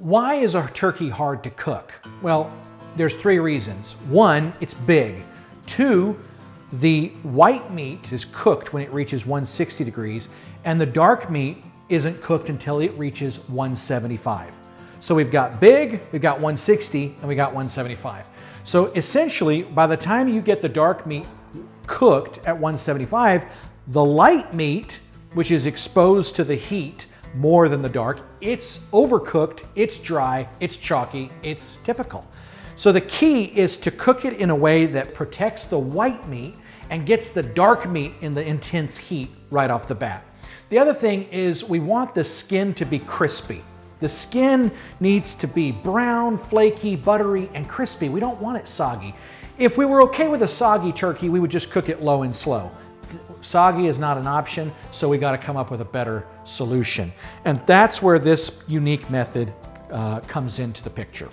Why is a turkey hard to cook? Well, there's 3 reasons. 1, it's big. 2, the white meat is cooked when it reaches 160 degrees, and the dark meat isn't cooked until it reaches 175. So we've got big, we've got 160, and we got 175. So essentially, by the time you get the dark meat cooked at 175, the light meat, which is exposed to the heat more than the dark, it's overcooked, it's dry, it's chalky, it's typical. So the key is to cook it in a way that protects the white meat and gets the dark meat in the intense heat right off the bat. The other thing is we want the skin to be crispy. The skin needs to be brown, flaky, buttery, and crispy. We don't want it soggy. If we were okay with a soggy turkey, we would just cook it low and slow. Soggy is not an option, so we got to come up with a better solution. And that's where this unique method comes into the picture.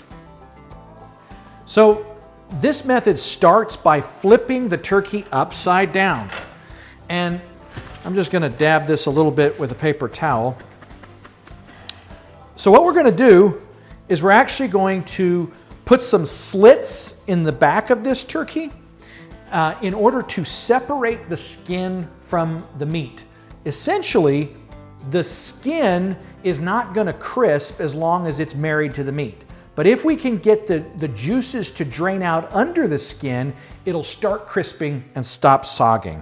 So this method starts by flipping the turkey upside down. And I'm just going to dab this a little bit with a paper towel. So what we're going to do is we're actually going to put some slits in the back of this turkey in order to separate the skin from the meat. Essentially, the skin is not going to crisp as long as it's married to the meat. But if we can get the juices to drain out under the skin, it'll start crisping and stop sogging.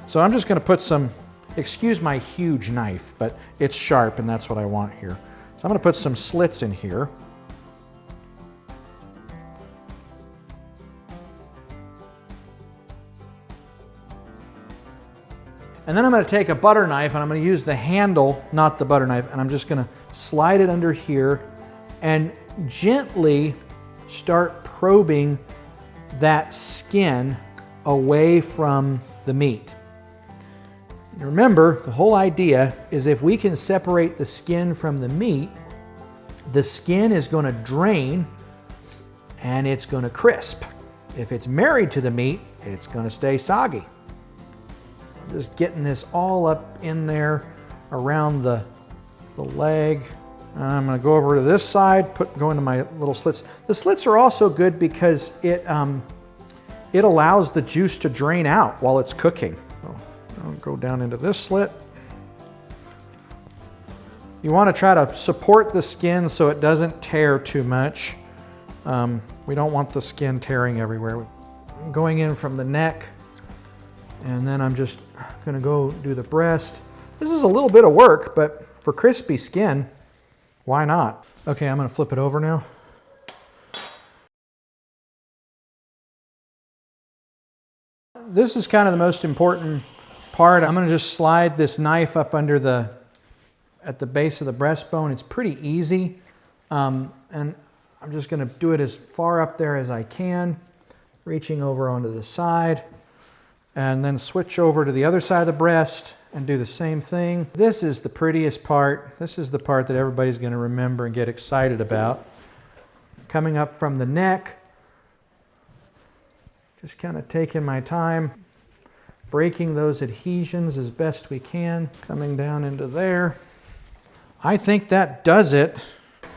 So I'm just going to put some, excuse my huge knife, but it's sharp and that's what I want here. So I'm going to put some slits in here. And then I'm going to take a butter knife and I'm going to use the handle, not the butter knife, and I'm just going to slide it under here and gently start probing that skin away from the meat. And remember, the whole idea is if we can separate the skin from the meat, the skin is going to drain and it's going to crisp. If it's married to the meat, it's going to stay soggy. Just getting this all up in there around the leg. And I'm going to go over to this side, go into my little slits. The slits are also good because it allows the juice to drain out while it's cooking. So I'll go down into this slit. You want to try to support the skin so it doesn't tear too much. We don't want the skin tearing everywhere. I'm going in from the neck, and then I'm just going to go do the breast. This is a little bit of work, but for crispy skin, why not? Okay, I'm going to flip it over now. This is kind of the most important part. I'm going to just slide this knife up under at the base of the breastbone. It's pretty easy. And I'm just going to do it as far up there as I can, reaching over onto the side, and then switch over to the other side of the breast and do the same thing. This is the prettiest part. This is the part that everybody's going to remember and get excited about. Coming up from the neck, just kind of taking my time, breaking those adhesions as best we can, coming down into there. I think that does it.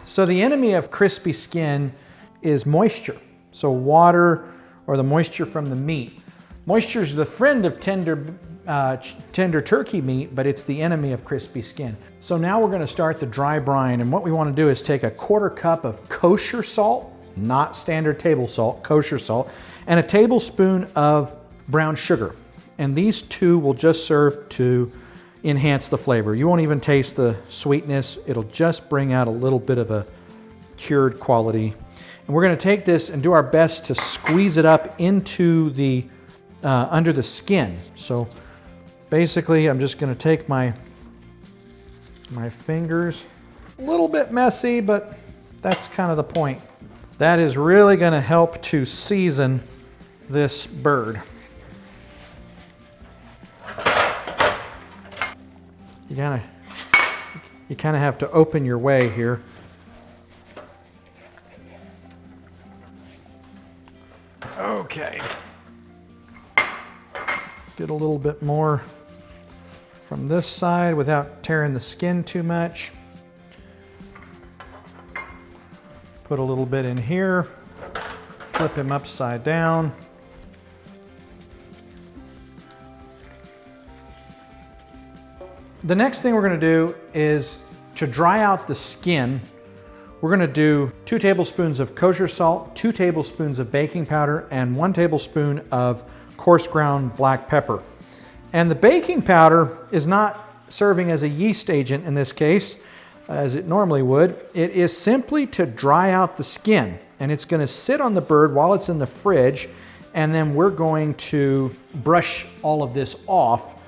So the enemy of crispy skin is moisture. So water or the moisture from the meat. Moisture is the friend of tender turkey meat, but it's the enemy of crispy skin. So now we're going to start the dry brine, and what we want to do is take a 1/4 cup of kosher salt, not standard table salt, kosher salt, and a tablespoon of brown sugar. And these two will just serve to enhance the flavor. You won't even taste the sweetness. It'll just bring out a little bit of a cured quality. And we're going to take this and do our best to squeeze it up into the under the skin. So basically, I'm just going to take my fingers. A little bit messy, but that's kind of the point. That is really going to help to season this bird. You kind of have to open your way here. Okay. Get a little bit more from this side without tearing the skin too much. Put a little bit in here, flip him upside down. The next thing we're going to do is to dry out the skin. We're going to do 2 tablespoons of kosher salt, 2 tablespoons of baking powder, and 1 tablespoon of coarse ground black pepper. And the baking powder is not serving as a yeast agent in this case, as it normally would. It is simply to dry out the skin, and it's going to sit on the bird while it's in the fridge, and then we're going to brush all of this off,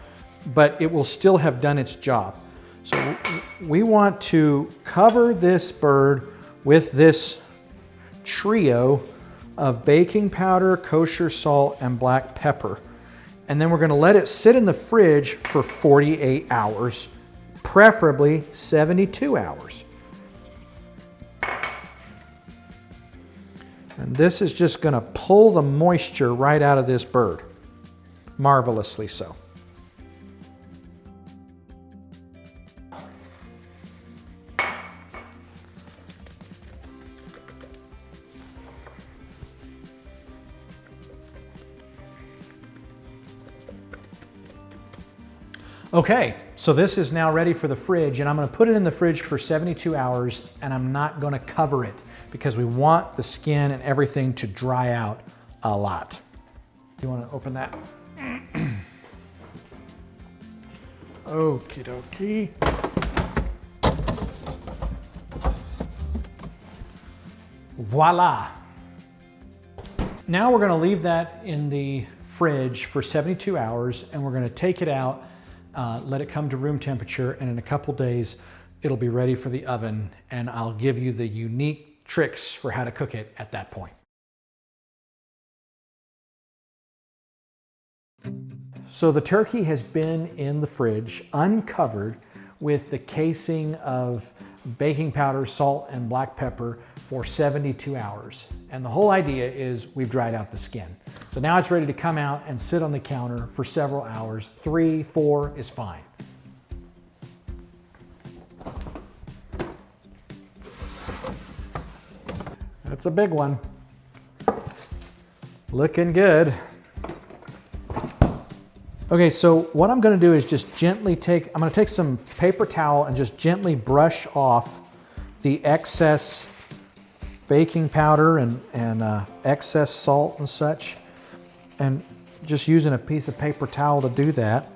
but it will still have done its job. So we want to cover this bird with this trio of baking powder, kosher salt, and black pepper. And then we're going to let it sit in the fridge for 48 hours, preferably 72 hours. And this is just going to pull the moisture right out of this bird, marvelously so. Okay, so this is now ready for the fridge, and I'm going to put it in the fridge for 72 hours, and I'm not going to cover it because we want the skin and everything to dry out a lot. You want to open that? Okie dokie. Voila! Now we're going to leave that in the fridge for 72 hours, and we're going to take it out, let it come to room temperature, and in a couple days it'll be ready for the oven, and I'll give you the unique tricks for how to cook it at that point. So the turkey has been in the fridge uncovered with the casing of baking powder, salt, and black pepper for 72 hours. And the whole idea is we've dried out the skin. So now it's ready to come out and sit on the counter for several hours. 3, 4 is fine. That's a big one. Looking good. Okay, so what I'm going to do is just gently I'm going to take some paper towel and just gently brush off the excess baking powder and excess salt and such, and just using a piece of paper towel to do that.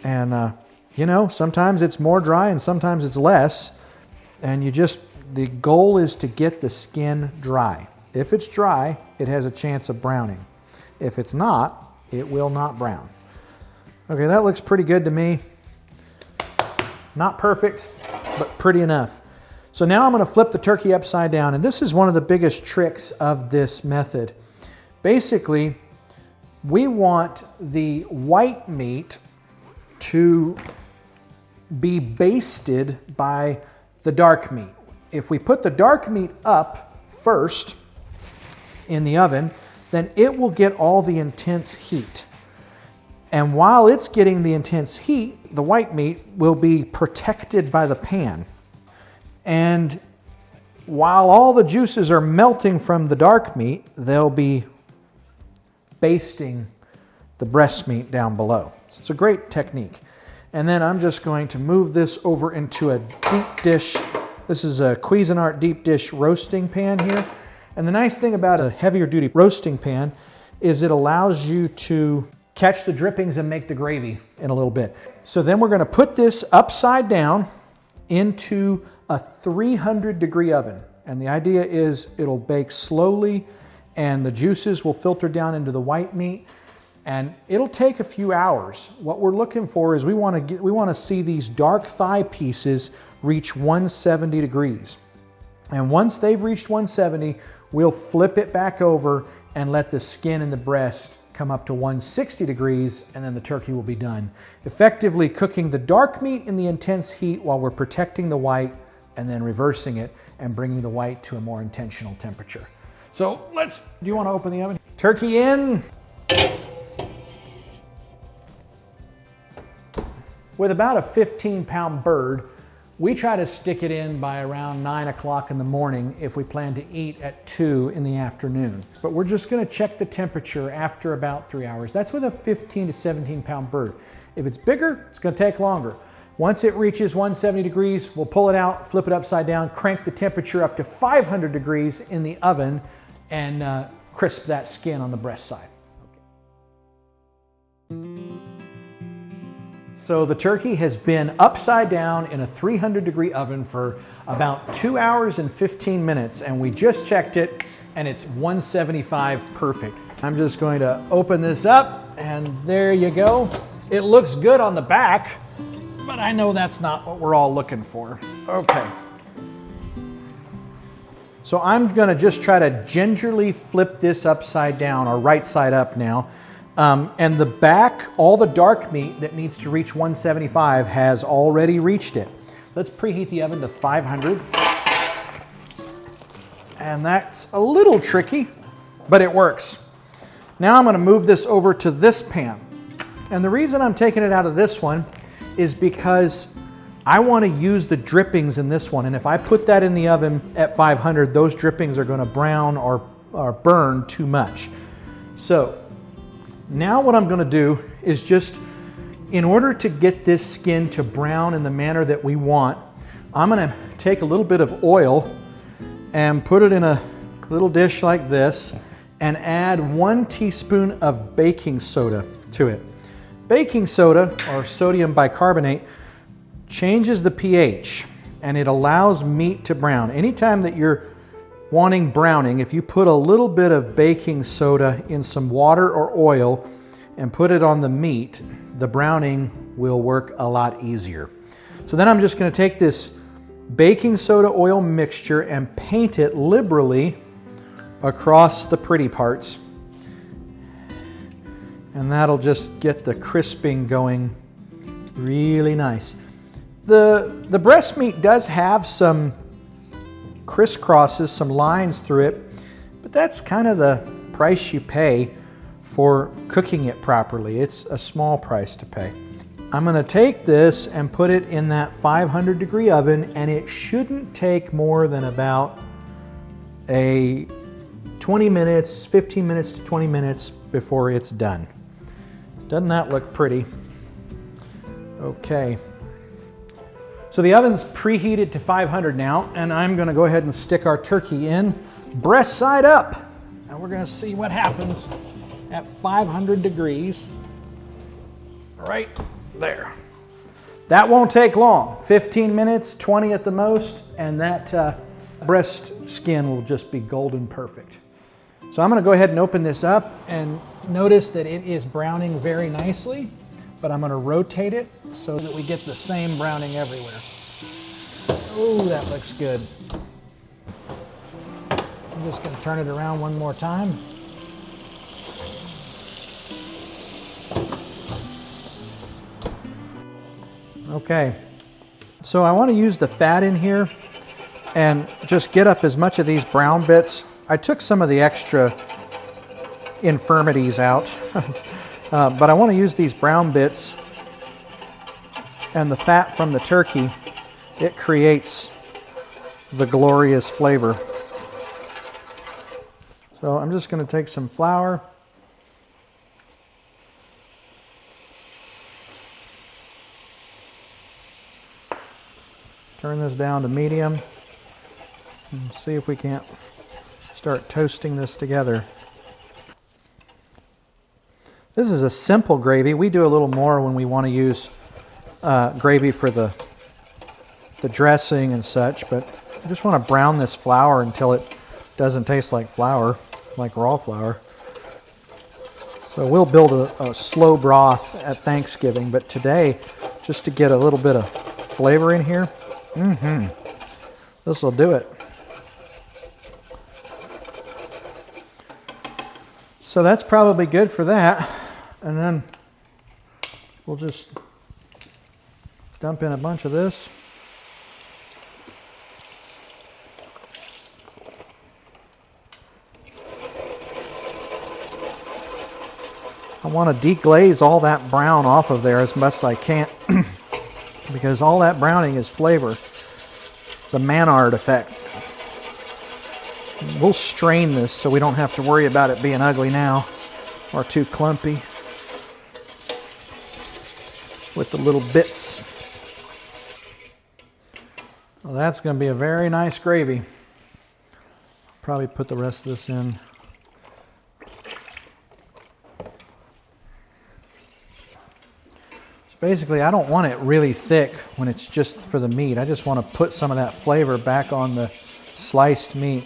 And you know, sometimes it's more dry and sometimes it's less, and the goal is to get the skin dry. If it's dry, it has a chance of browning. If it's not, it will not brown. Okay, that looks pretty good to me. Not perfect, but pretty enough. So now I'm going to flip the turkey upside down, and this is one of the biggest tricks of this method. Basically, we want the white meat to be basted by the dark meat. If we put the dark meat up first in the oven, then it will get all the intense heat. And while it's getting the intense heat, the white meat will be protected by the pan. And while all the juices are melting from the dark meat, they'll be basting the breast meat down below. So it's a great technique. And then I'm just going to move this over into a deep dish. This is a Cuisinart deep dish roasting pan here. And the nice thing about a heavier duty roasting pan is it allows you to catch the drippings and make the gravy in a little bit. So then we're going to put this upside down into a 300-degree oven. And the idea is it'll bake slowly and the juices will filter down into the white meat, and it'll take a few hours. What we're looking for is we want to see these dark thigh pieces reach 170 degrees. And once they've reached 170, we'll flip it back over and let the skin and the breast come up to 160 degrees, and then the turkey will be done. Effectively cooking the dark meat in the intense heat while we're protecting the white, and then reversing it and bringing the white to a more intentional temperature. So do you want to open the oven? Turkey in. With about a 15-pound bird, We try to stick it in by around 9 o'clock in the morning if we plan to eat at 2 in the afternoon. But we're just gonna check the temperature after about 3 hours. That's with a 15 to 17 pound bird. If it's bigger, it's gonna take longer. Once it reaches 170 degrees, we'll pull it out, flip it upside down, crank the temperature up to 500 degrees in the oven, and crisp that skin on the breast side. So the turkey has been upside down in a 300-degree oven for about 2 hours and 15 minutes, and we just checked it, and it's 175 perfect. I'm just going to open this up, and there you go. It looks good on the back, but I know that's not what we're all looking for. Okay. So I'm gonna just try to gingerly flip this upside down, or right side up now. And the back, all the dark meat that needs to reach 175 has already reached it. Let's preheat the oven to 500. And that's a little tricky, but it works. Now I'm gonna move this over to this pan. And the reason I'm taking it out of this one is because I want to use the drippings in this one. And if I put that in the oven at 500, those drippings are going to brown or burn too much. So now what I'm going to do is just, in order to get this skin to brown in the manner that we want, I'm going to take a little bit of oil and put it in a little dish like this and add 1 teaspoon of baking soda to it. Baking soda, or sodium bicarbonate, changes the pH and it allows meat to brown. Anytime that you're wanting browning, if you put a little bit of baking soda in some water or oil and put it on the meat, the browning will work a lot easier. So then I'm just going to take this baking soda oil mixture and paint it liberally across the pretty parts. And that'll just get the crisping going really nice. The breast meat does have some crisscrosses, some lines through it, but that's kind of the price you pay for cooking it properly. It's a small price to pay. I'm going to take this and put it in that 500-degree oven, and it shouldn't take more than about 20 minutes, 15 minutes to 20 minutes before it's done. Doesn't that look pretty? Okay. So the oven's preheated to 500 now, and I'm going to go ahead and stick our turkey in, breast side up. And we're going to see what happens at 500 degrees. Right there. That won't take long. 15 minutes, 20 at the most, and that breast skin will just be golden perfect. So I'm going to go ahead and open this up, and notice that it is browning very nicely, but I'm going to rotate it so that we get the same browning everywhere. Oh, that looks good. I'm just going to turn it around one more time. Okay, so I want to use the fat in here and just get up as much of these brown bits. I took some of the extra infirmities out, but I want to use these brown bits and the fat from the turkey. It creates the glorious flavor. So I'm just going to take some flour, turn this down to medium, and see if we can't start toasting this together. This is a simple gravy. We do a little more when we want to use gravy for the dressing and such, but I just want to brown this flour until it doesn't taste like flour, like raw flour. So we'll build a slow broth at Thanksgiving, but today, just to get a little bit of flavor in here, this will do it. So that's probably good for that. And then we'll just dump in a bunch of this. I want to deglaze all that brown off of there as much as I can because all that browning is flavor. the Maynard effect. We'll strain this so we don't have to worry about it being ugly now or too clumpy with the little bits. Well, that's going to be a very nice gravy. Probably put the rest of this in. So basically, I don't want it really thick when it's just for the meat. I just want to put some of that flavor back on the sliced meat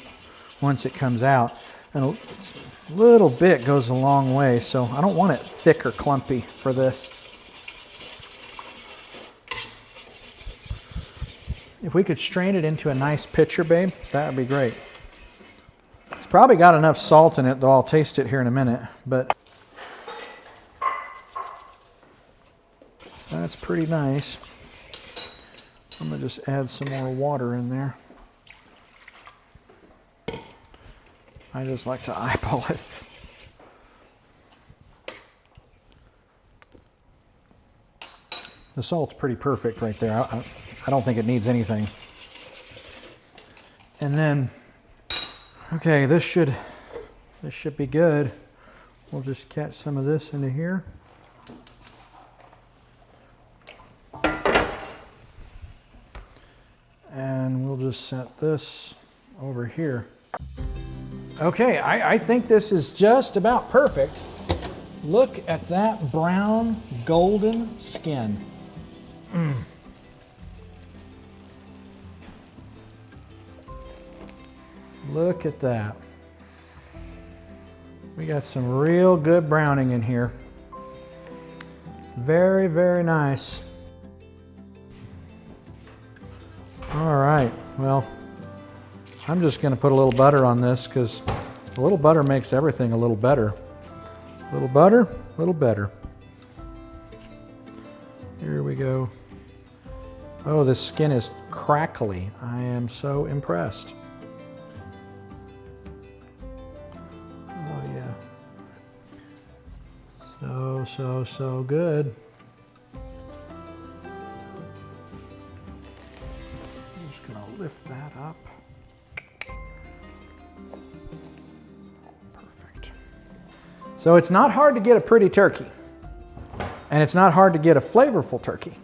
once it comes out. And a little bit goes a long way, so I don't want it thick or clumpy for this. If we could strain it into a nice pitcher, babe, that would be great. It's probably got enough salt in it, though I'll taste it here in a minute, but that's pretty nice. I'm going to just add some more water in there. I just like to eyeball it. The salt's pretty perfect right there. I don't think it needs anything. And then, okay, this should be good. We'll just catch some of this into here. And we'll just set this over here. Okay, I think this is just about perfect. Look at that brown, golden skin. Look at that. We got some real good browning in here. Very, very nice. All right, well, I'm just going to put a little butter on this because a little butter makes everything a little better. A little butter, a little better. Here we go. Oh, this skin is crackly. I am so impressed. Oh yeah. So good. I'm just gonna lift that up. Perfect. So it's not hard to get a pretty turkey. And it's not hard to get a flavorful turkey.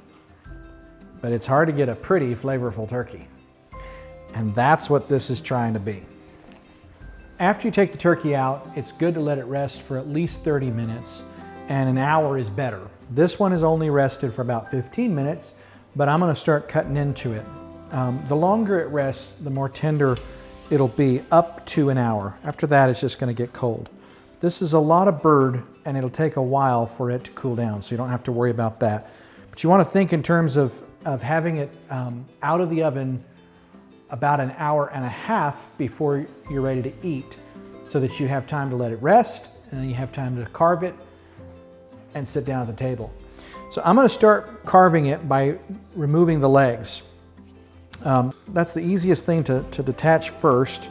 But it's hard to get a pretty flavorful turkey. And that's what this is trying to be. After you take the turkey out, it's good to let it rest for at least 30 minutes, and an hour is better. This one is only rested for about 15 minutes, but I'm gonna start cutting into it. The longer it rests, the more tender it'll be, up to an hour. After that, it's just gonna get cold. This is a lot of bird, and it'll take a while for it to cool down, so you don't have to worry about that. But you wanna think in terms of having it out of the oven about an hour and a half before you're ready to eat, so that you have time to let it rest, and then you have time to carve it and sit down at the table. So I'm going to start carving it by removing the legs. That's the easiest thing to detach first.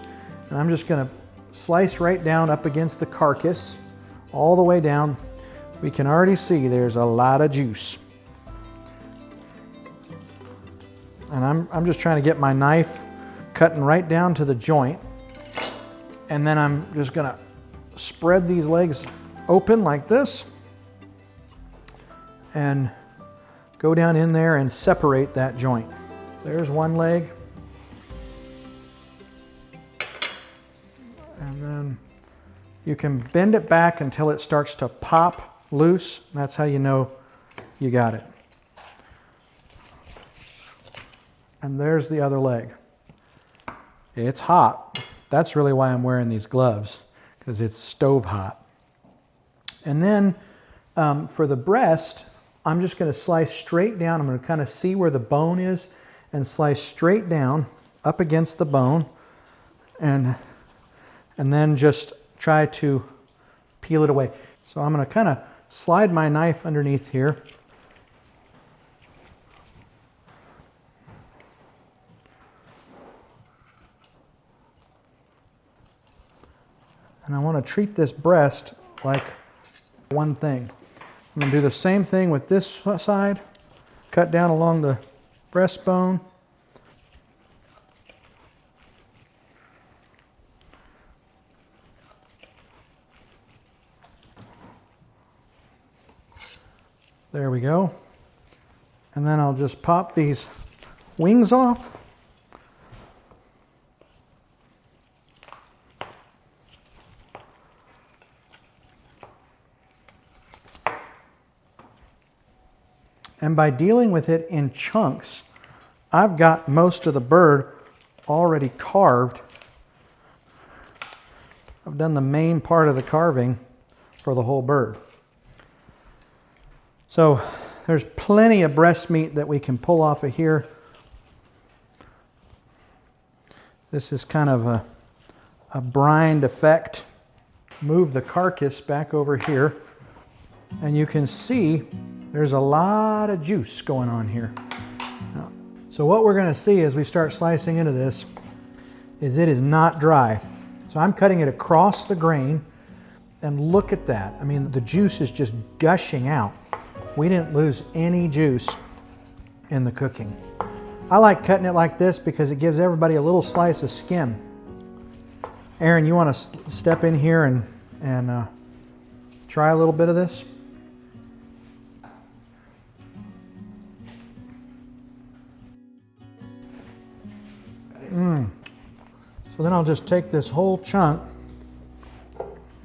And I'm just going to slice right down up against the carcass, all the way down. We can already see there's a lot of juice. And I'm just trying to get my knife cutting right down to the joint. And then I'm just gonna spread these legs open like this and go down in there and separate that joint. There's one leg. And then you can bend it back until it starts to pop loose. That's how you know you got it. And there's the other leg. It's hot. That's really why I'm wearing these gloves, because it's stove hot. And then for the breast, I'm just going to slice straight down. I'm going to kind of see where the bone is and slice straight down up against the bone, and then just try to peel it away. So I'm going to kind of slide my knife underneath here. And I want to treat this breast like one thing. I'm going to do the same thing with this side. Cut down along the breastbone. There we go. And then I'll just pop these wings off. And by dealing with it in chunks, I've got most of the bird already carved. I've done the main part of the carving for the whole bird. So there's plenty of breast meat that we can pull off of here. This is kind of a brined effect. Move the carcass back over here, and you can see there's a lot of juice going on here. So what we're going to see as we start slicing into this is it is not dry. So I'm cutting it across the grain, and look at that. I mean, the juice is just gushing out. We didn't lose any juice in the cooking. I like cutting it like this because it gives everybody a little slice of skin. Aaron, you want to step in here and try a little bit of this? So then I'll just take this whole chunk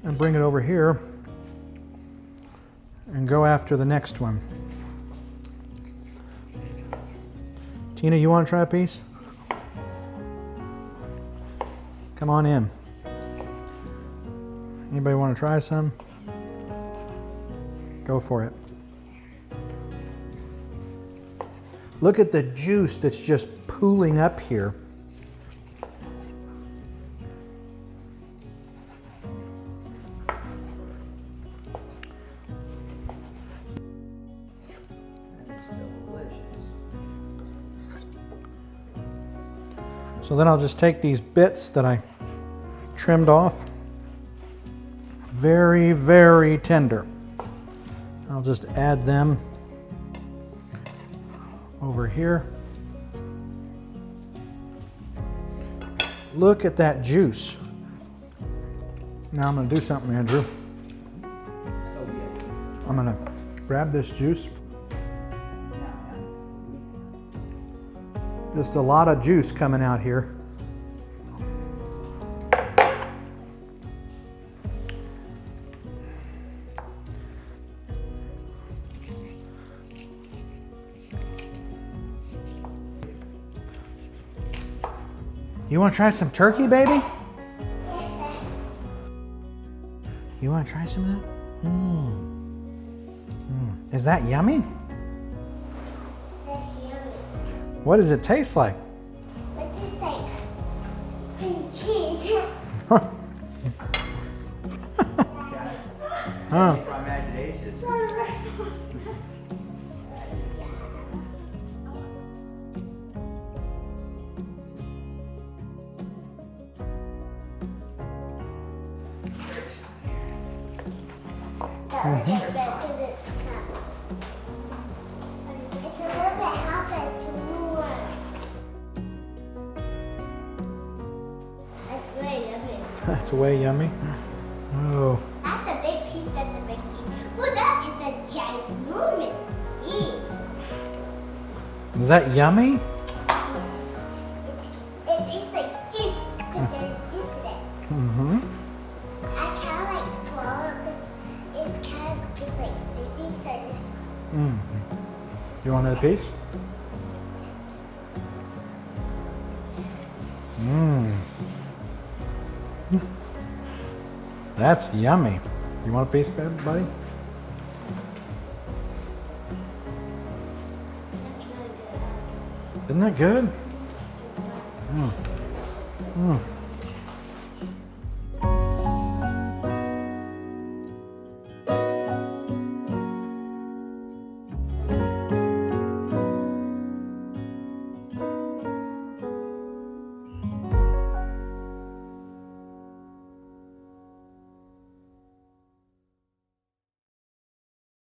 and bring it over here and go after the next one. Tina, you want to try a piece? Come on in. Anybody want to try some? Go for it. Look at the juice that's just pooling up here. So then I'll just take these bits that I trimmed off, very, very tender. I'll just add them over here. Look at that juice. Now I'm going to do something, Andrew. I'm going to grab this juice. Just a lot of juice coming out here. You want to try some turkey, baby? You want to try some of that? Is that yummy? What does it taste like? It tastes like cream cheese. Huh. It's my imagination. It's a little bit hot, but it's warm. That's very yummy. That's way yummy. Oh. That's a big piece, that's a big piece. Well, that is a ginormous piece. Is that yummy? It tastes like juice, because there's juice in it. Mm-hmm. I kind of like swallow it. It kind of gets like, it seems so just... You want another piece? That's yummy. You want a piece, buddy? That's really good. Isn't that good?